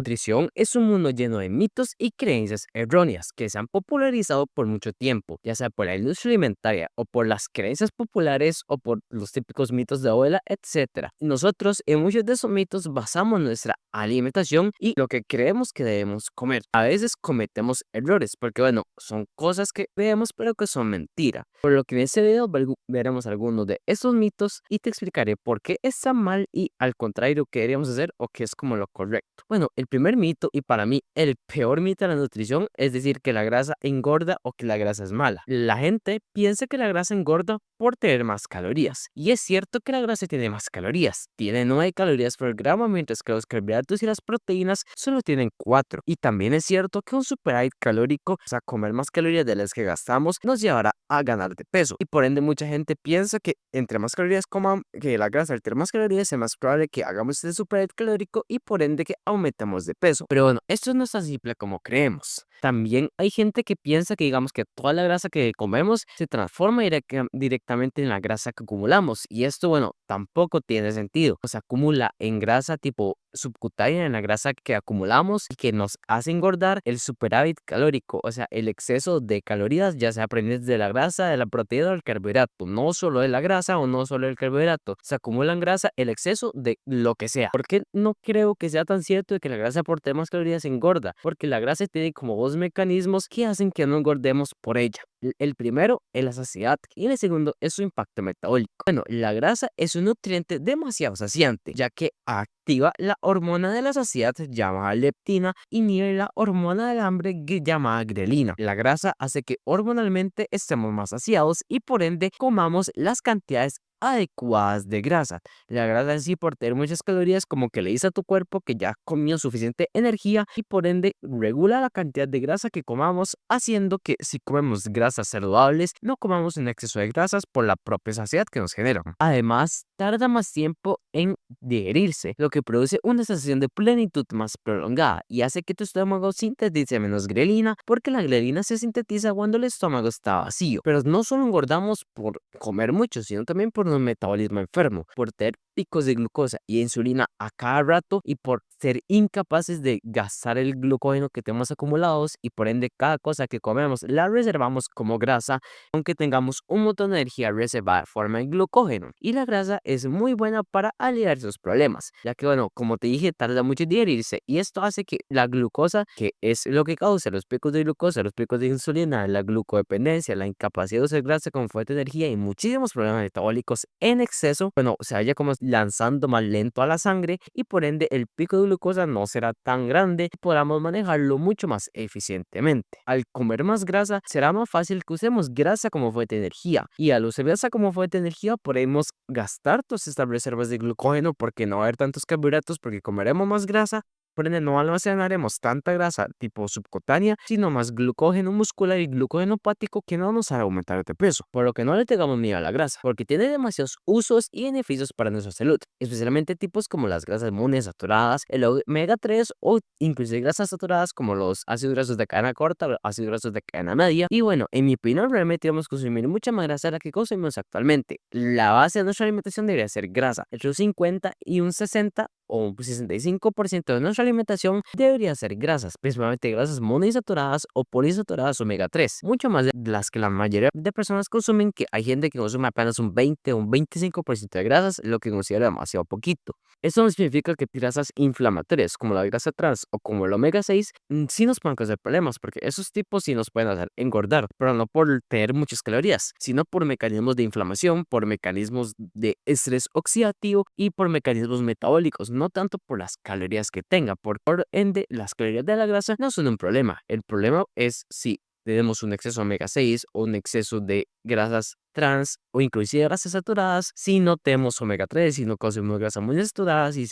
Nutrición es un mundo lleno de mitos y creencias erróneas que se han popularizado por mucho tiempo, ya sea por la industria alimentaria o por las creencias populares o por los típicos mitos de abuela, etcétera. Nosotros en muchos de esos mitos basamos nuestra alimentación y lo que creemos que debemos comer. A veces cometemos errores porque bueno, son cosas que vemos pero que son mentira. Por lo que en este video veremos algunos de esos mitos y te explicaré por qué está mal y al contrario qué deberíamos hacer o qué es como lo correcto. Bueno, el primer mito y para mí el peor mito de la nutrición es decir que la grasa engorda o que la grasa es mala. La gente piensa que la grasa engorda por tener más calorías. Y es cierto que la grasa tiene más calorías. Tiene 9 calorías por gramo, mientras que los carbohidratos y las proteínas solo tienen 4. Y también es cierto que un superávit calórico, o sea, comer más calorías de las que gastamos, nos llevará a ganar de peso. Y por ende mucha gente piensa que entre más calorías coman, que la grasa al tener más calorías es más probable que hagamos este superávit calórico y por ende que aumentamos de peso. Pero bueno, esto no es tan simple como creemos. También hay gente que piensa que digamos que toda la grasa que comemos se transforma directamente en la grasa que acumulamos y esto bueno tampoco tiene sentido. Se acumula en grasa tipo subcutánea, en la grasa que acumulamos y que nos hace engordar el superávit calórico, o sea el exceso de calorías ya sea provenientes de la grasa, de la proteína o del carbohidrato, no solo de la grasa o no solo del carbohidrato, se acumula en grasa el exceso de lo que sea. Porque no creo que sea tan cierto de que la grasa por tener más calorías engorda, porque la grasa tiene como dos mecanismos que hacen que no engordemos por ella. El primero es la saciedad y el segundo es su impacto metabólico. Bueno, la grasa es un nutriente demasiado saciante, ya que activa la hormona de la saciedad llamada leptina y inhibe la hormona del hambre llamada grelina. La grasa hace que hormonalmente estemos más saciados y por ende comamos las cantidades adecuadas de grasa. La grasa en sí por tener muchas calorías como que le dice a tu cuerpo que ya comió suficiente energía y por ende regula la cantidad de grasa que comamos, haciendo que si comemos grasas saludables no comamos en exceso de grasas por la propia saciedad que nos generan. Además, tarda más tiempo en digerirse, lo que produce una sensación de plenitud más prolongada y hace que tu estómago sintetice menos grelina porque la grelina se sintetiza cuando el estómago está vacío. Pero no solo engordamos por comer mucho, sino también por un metabolismo enfermo, por tener picos de glucosa y insulina a cada rato y por ser incapaces de gastar el glucógeno que tenemos acumulados y por ende cada cosa que comemos la reservamos como grasa, aunque tengamos un montón de energía reservada en forma de glucógeno. Y la grasa es muy buena para aliviar esos problemas, ya que bueno, como te dije, tarda mucho en digerirse y esto hace que la glucosa, que es lo que causa los picos de glucosa, los picos de insulina, la glucodependencia, la incapacidad de usar grasa como fuente de energía y muchísimos problemas metabólicos en exceso, bueno, se vaya como lanzando más lento a la sangre y por ende el pico de glucosa no será tan grande y podamos manejarlo mucho más eficientemente. Al comer más grasa será más fácil que usemos grasa como fuente de energía y al usar grasa como fuente de energía podemos gastar todas estas reservas de glucógeno porque no va a haber tantos carbohidratos porque comeremos más grasa. Por ende, no almacenaremos tanta grasa tipo subcutánea, sino más glucógeno muscular y glucógeno hepático que no nos hará aumentar de peso. Por lo que no le tengamos miedo a la grasa, porque tiene demasiados usos y beneficios para nuestra salud, especialmente tipos como las grasas monosaturadas, el omega 3 o incluso grasas saturadas como los ácidos grasos de cadena corta o ácidos grasos de cadena media. Y bueno, en mi opinión, realmente debemos consumir mucha más grasa de la que consumimos actualmente. La base de nuestra alimentación debería ser grasa, entre un 50 y un 60 o un 65% de nuestra alimentación debería ser grasas, principalmente grasas monoinsaturadas o poliinsaturadas omega 3, mucho más de las que la mayoría de personas consumen, que hay gente que consume apenas un 20 o un 25% de grasas, lo que considero demasiado poquito. Esto no significa que grasas inflamatorias como la grasa trans o como el omega 6 sí nos pueden causar problemas, porque esos tipos sí nos pueden hacer engordar, pero no por tener muchas calorías, sino por mecanismos de inflamación, por mecanismos de estrés oxidativo y por mecanismos metabólicos, no tanto por las calorías que tenga. Por ende, las calorías de la grasa no son un problema. El problema es si tenemos un exceso de omega 6 o un exceso de grasas trans o inclusive grasas saturadas, si no tenemos omega 3, si no consumimos grasas muy saturadas, si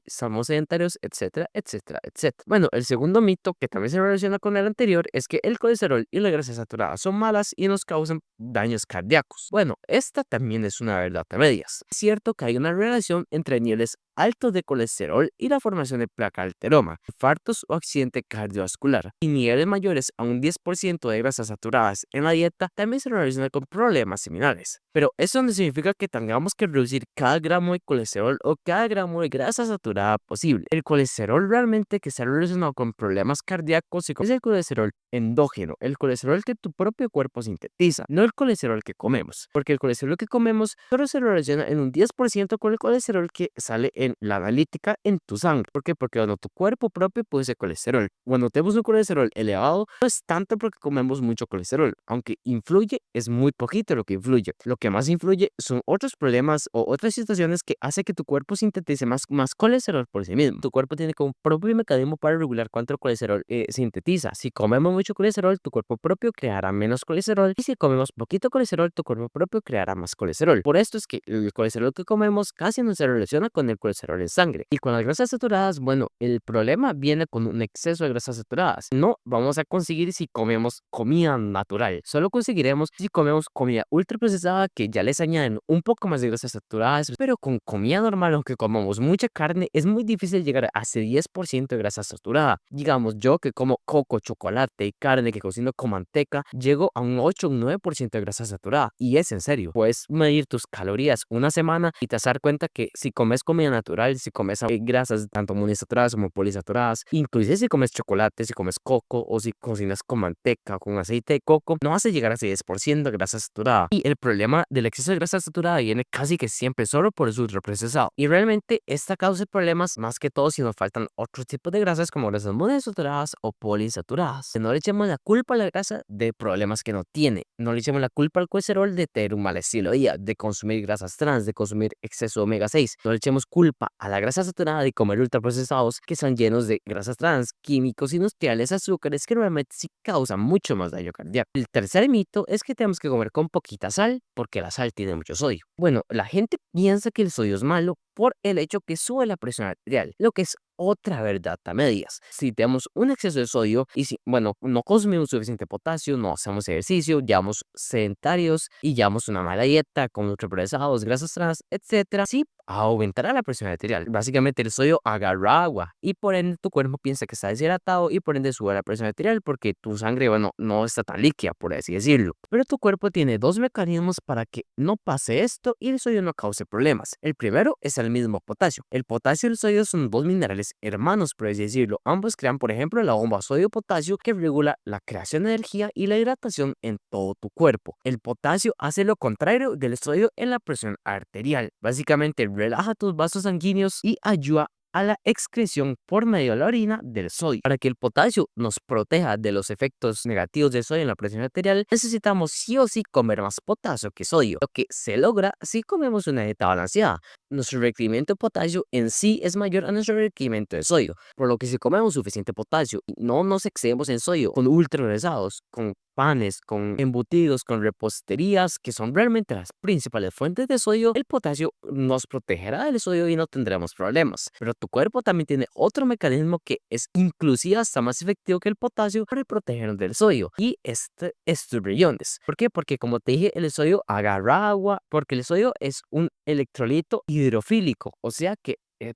somos sedentarios, etcétera, etcétera, etcétera. Bueno, el segundo mito que también se relaciona con el anterior es que el colesterol y las grasas saturadas son malas y nos causan daños cardíacos. Bueno, esta también es una verdad a medias. Es cierto que hay una relación entre niveles altos de colesterol y la formación de placa alteroma, infartos o accidente cardiovascular. Y niveles mayores a un 10% de grasas saturadas en la dieta también se relaciona con problemas abdominales. Pero eso no significa que tengamos que reducir cada gramo de colesterol o cada gramo de grasa saturada posible. El colesterol realmente que está relacionado con problemas cardíacos es el colesterol endógeno, el colesterol que tu propio cuerpo sintetiza, no el colesterol que comemos, porque el colesterol que comemos solo se relaciona en un 10% con el colesterol que sale en la analítica en tu sangre. ¿Por qué? Porque cuando tu cuerpo propio produce colesterol, cuando tenemos un colesterol elevado, no es tanto porque comemos mucho colesterol, aunque influye, es muy poquito lo que influye. Lo que más influye son otros problemas o otras situaciones que hace que tu cuerpo sintetice más colesterol por sí mismo. Tu cuerpo tiene como un propio mecanismo para regular cuánto colesterol sintetiza. Si comemos mucho colesterol, tu cuerpo propio creará menos colesterol, y si comemos poquito colesterol, tu cuerpo propio creará más colesterol. Por esto es que el colesterol que comemos casi no se relaciona con el colesterol en sangre. Y con las grasas saturadas, bueno, el problema viene con un exceso de grasas saturadas. No vamos a conseguir si comemos comida natural, solo conseguiremos si comemos comida ultraprocesada que ya les añaden un poco más de grasas saturadas, pero con comida normal, aunque comamos mucha carne, es muy difícil llegar a ese 10% de grasa saturada. Digamos, yo que como coco, chocolate y carne que cocino con manteca, llego a un 8 o un 9% de grasa saturada. Y es en serio, puedes medir tus calorías una semana y te vas a dar cuenta que si comes comida natural, si comes grasas tanto monoinsaturadas como poliinsaturadas, inclusive si comes chocolate, si comes coco o si cocinas con manteca o con aceite de coco, no vas a llegar a ese 10% de grasa saturada. Y el problema del exceso de grasa saturada viene casi que siempre solo por el ultraprocesado. Y realmente esta causa problemas más que todo si nos faltan otros tipos de grasas como grasas monoinsaturadas o poliinsaturadas. No le echemos la culpa a la grasa de problemas que no tiene. No le echemos la culpa al colesterol de tener un mal estilo de vida, de consumir grasas trans, de consumir exceso de omega 6. No le echemos culpa a la grasa saturada de comer ultraprocesados que son llenos de grasas trans, químicos industriales, azúcares que realmente sí causan mucho más daño cardíaco. El tercer mito es que tenemos que comer con poquita sal porque la sal tiene mucho sodio. Bueno, la gente piensa que el sodio es malo por el hecho que sube la presión arterial, lo que es otra verdad a medias. Si tenemos un exceso de sodio y si, bueno, no consumimos suficiente potasio, no hacemos ejercicio, llevamos sedentarios y llevamos una mala dieta con ultraprocesados, grasas trans, etcétera, sí aumentará la presión arterial. Básicamente el sodio agarra agua y por ende tu cuerpo piensa que está deshidratado y por ende sube la presión arterial porque tu sangre, bueno, no está tan líquida, por así decirlo. Pero tu cuerpo tiene dos mecanismos para que no pase esto y el sodio no cause problemas. El primero es el mismo potasio. El potasio y el sodio son dos minerales hermanos, por así decirlo. Ambos crean, por ejemplo, la bomba sodio-potasio que regula la creación de energía y la hidratación en todo tu cuerpo. El potasio hace lo contrario del sodio en la presión arterial. Básicamente relaja tus vasos sanguíneos y ayuda a la excreción por medio de la orina del sodio. Para que el potasio nos proteja de los efectos negativos del sodio en la presión arterial, necesitamos sí o sí comer más potasio que sodio, lo que se logra si comemos una dieta balanceada. Nuestro requerimiento de potasio en sí es mayor a nuestro requerimiento de sodio, por lo que si comemos suficiente potasio y no nos excedemos en sodio con ultraprocesados, con panes, con embutidos, con reposterías, que son realmente las principales fuentes de sodio, el potasio nos protegerá del sodio y no tendremos problemas. Pero tu cuerpo también tiene otro mecanismo que es inclusive hasta más efectivo que el potasio para protegernos del sodio, y este es tus riñones. ¿Por qué? Porque como te dije, el sodio agarra agua, porque el sodio es un electrolito hidrofílico, o sea que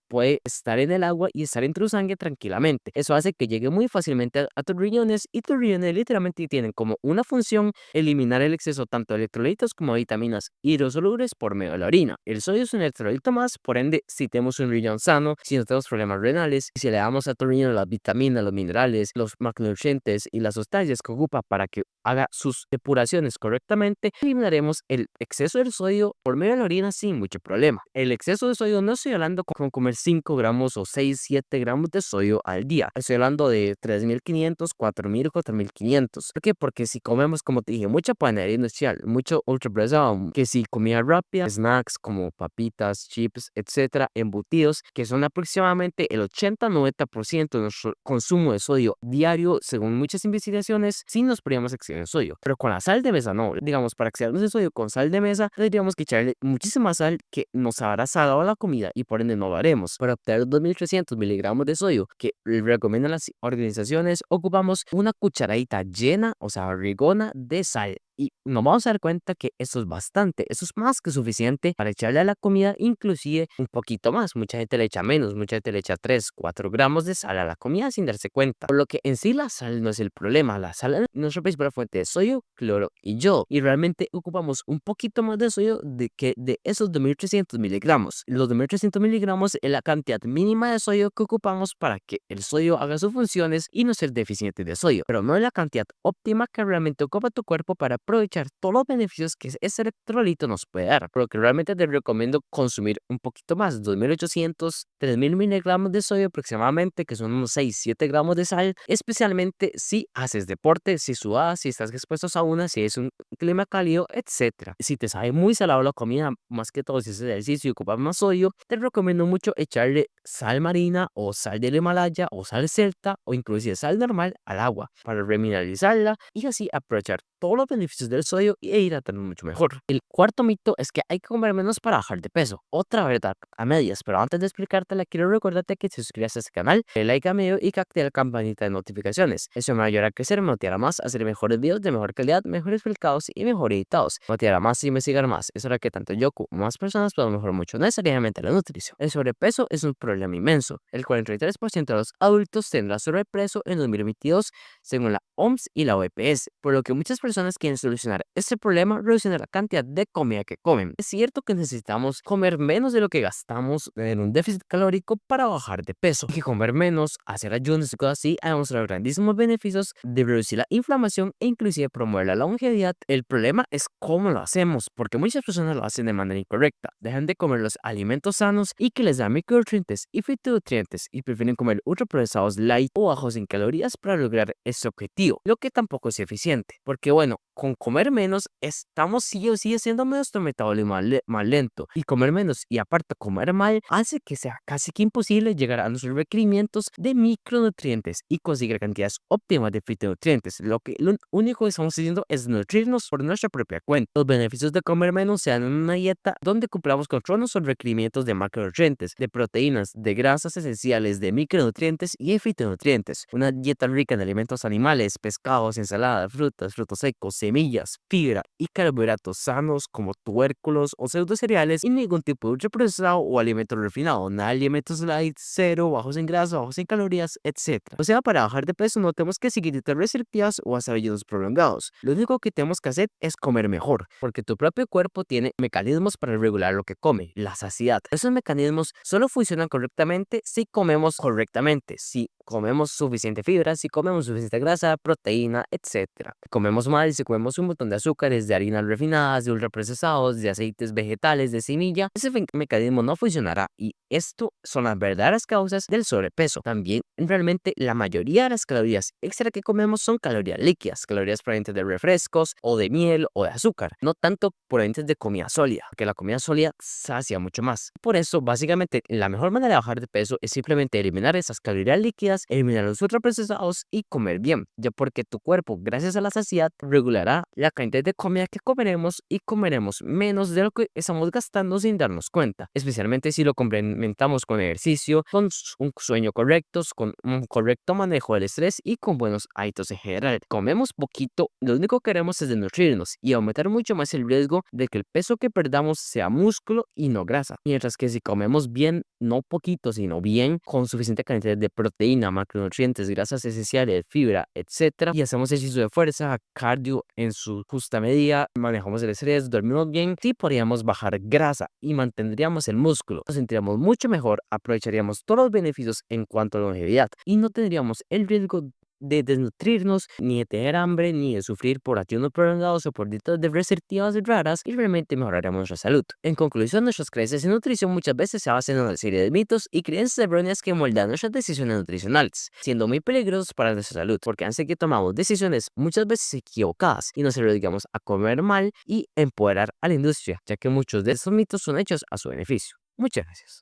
puede estar en el agua y estar en tu sangre tranquilamente. Eso hace que llegue muy fácilmente a tus riñones, y tus riñones literalmente tienen como una función eliminar el exceso tanto de electrolitos como de vitaminas hidrosolubles por medio de la orina. El sodio es un electrolito más, por ende, si tenemos un riñón sano, si no tenemos problemas renales, y si le damos a tu riñón las vitaminas, los minerales, los macronutrientes y las sustancias que ocupa para que haga sus depuraciones correctamente, eliminaremos el exceso del sodio por medio de la orina sin mucho problema. El exceso de sodio no estoy hablando con comer 5 gramos o 6, 7 gramos de sodio al día. Estoy hablando de 3.500, 4.000, 4.500. ¿Por qué? Porque si comemos, como te dije, mucha panadería industrial, mucho ultraprocesado, que si comida rápida, snacks como papitas, chips, etcétera, embutidos, que son aproximadamente el 80-90% de nuestro consumo de sodio diario, según muchas investigaciones, sí nos podríamos exceder en sodio. Pero con la sal de mesa no. Digamos, para excedernos en sodio con sal de mesa, tendríamos que echarle muchísima sal que nos habrá salado la comida y por ende no lo haremos. Para obtener 2.300 miligramos de sodio que recomiendan las organizaciones, ocupamos una cucharadita llena, o sea, barrigona de sal. Y nos vamos a dar cuenta que eso es bastante, eso es más que suficiente para echarle a la comida, inclusive un poquito más. Mucha gente le echa menos, mucha gente le echa 3, 4 gramos de sal a la comida sin darse cuenta. Por lo que en sí la sal no es el problema, la sal es nuestra principal fuente de sodio, cloro y yodo. Y realmente ocupamos un poquito más de sodio que de esos 2300 miligramos. Los 2300 miligramos es la cantidad mínima de sodio que ocupamos para que el sodio haga sus funciones y no ser deficiente de sodio, pero no es la cantidad óptima que realmente ocupa tu cuerpo para aprovechar todos los beneficios que ese electrolito nos puede dar. Por lo que realmente te recomiendo consumir un poquito más, 2800, 3000 miligramos de sodio aproximadamente, que son unos 6, 7 gramos de sal, especialmente si haces deporte, si sudas, si estás expuesto a sauna, si es un clima cálido, etcétera. Si te sabe muy salado la comida, más que todo si haces ejercicio y ocupas más sodio, te recomiendo mucho echarle sal marina o sal del Himalaya o sal celta o inclusive sal normal al agua para remineralizarla y así aprovechar todos los beneficios del sodio e hidratarnos mucho mejor. El cuarto mito es que hay que comer menos para bajar de peso. Otra verdad a medias, pero antes de explicártela quiero recordarte que si suscribas a este canal, dale like a mi video y que active la campanita de notificaciones. Eso me ayudará a crecer, me motivará más a hacer mejores videos de mejor calidad, mejor explicados y mejor editados. Me motivará más y me sigan más. Eso hará que tanto yo como más personas puedan mejorar mucho necesariamente la nutrición. El sobrepeso es un problema inmenso. El 43% de los adultos tendrá sobrepeso en 2022 según la OMS y la OPS, por lo que muchas personas quieren solucionar este problema reduciendo la cantidad de comida que comen. Es cierto que necesitamos comer menos de lo que gastamos en un déficit calórico para bajar de peso. Hay que comer menos, hacer ayunos y cosas así ha demostrado grandísimos beneficios de reducir la inflamación e inclusive promover la longevidad. El problema es cómo lo hacemos, porque muchas personas lo hacen de manera incorrecta. Dejan de comer los alimentos sanos y que les dan micronutrientes y fitonutrientes y prefieren comer ultraprocesados light o bajos en calorías para lograr ese objetivo, lo que tampoco es eficiente, porque bueno, con comer menos estamos sí o sí haciendo nuestro metabolismo más lento, y comer menos y aparte comer mal hace que sea casi que imposible llegar a nuestros requerimientos de micronutrientes y conseguir cantidades óptimas de fitonutrientes. Lo único que estamos haciendo es nutrirnos por nuestra propia cuenta. Los beneficios de comer menos se dan en una dieta donde cumplamos con todos nuestros requerimientos de macronutrientes, de proteínas, de grasas esenciales, de micronutrientes y de fitonutrientes. Una dieta rica en alimentos animales, pescados, ensaladas, frutas, frutos secos, semillas, fibra y carbohidratos sanos como tubérculos o pseudocereales y ningún tipo de ultraprocesado o alimento refinado, nada de alimentos light, cero, bajos en grasa, bajos en calorías, etc. O sea, para bajar de peso no tenemos que seguir dietas restrictivas o hacer ayunos prolongados. Lo único que tenemos que hacer es comer mejor, porque tu propio cuerpo tiene mecanismos para regular lo que come, la saciedad. Esos mecanismos solo funcionan correctamente si comemos correctamente, si comemos suficiente fibra, si comemos suficiente grasa, proteína, etcétera. Comemos mal si comemos un montón de azúcares, de harinas refinadas, de ultraprocesados, de aceites vegetales, de semilla. Ese mecanismo no funcionará y esto son las verdaderas causas del sobrepeso. También realmente la mayoría de las calorías extra que comemos son calorías líquidas, calorías provenientes de refrescos o de miel o de azúcar, no tanto provenientes de comida sólida, porque la comida sólida sacia mucho más. Por eso, básicamente, la mejor manera de bajar de peso es simplemente eliminar esas calorías líquidas, eliminar los ultraprocesados y comer bien, ya porque tu cuerpo, gracias a la saciedad, regulará la cantidad de comida que comeremos y comeremos menos de lo que estamos gastando sin darnos cuenta, especialmente si lo complementamos con ejercicio, con un sueño correcto, con un correcto manejo del estrés y con buenos hábitos en general. Comemos poquito, lo único que queremos es desnutrirnos y aumentar mucho más el riesgo de que el peso que perdamos sea músculo y no grasa, mientras que si comemos bien, no poquito, sino bien, con suficiente cantidad de proteína, macronutrientes, grasas esenciales, fibra, etcétera, y hacemos ejercicio de fuerza, cardio en su justa medida, manejamos el estrés, dormimos bien, sí podríamos bajar grasa y mantendríamos el músculo, nos sentiríamos mucho mejor, aprovecharíamos todos los beneficios en cuanto a longevidad y no tendríamos el riesgo de desnutrirnos, ni de tener hambre, ni de sufrir por ayunos prolongados o por dietas restrictivas raras, y realmente mejoraremos nuestra salud. En conclusión, nuestras creencias en nutrición muchas veces se basan en una serie de mitos y creencias erróneas que moldean nuestras decisiones nutricionales, siendo muy peligrosos para nuestra salud, porque hace que tomamos decisiones muchas veces equivocadas y nos arriesgamos a comer mal y empoderar a la industria, ya que muchos de estos mitos son hechos a su beneficio. Muchas gracias.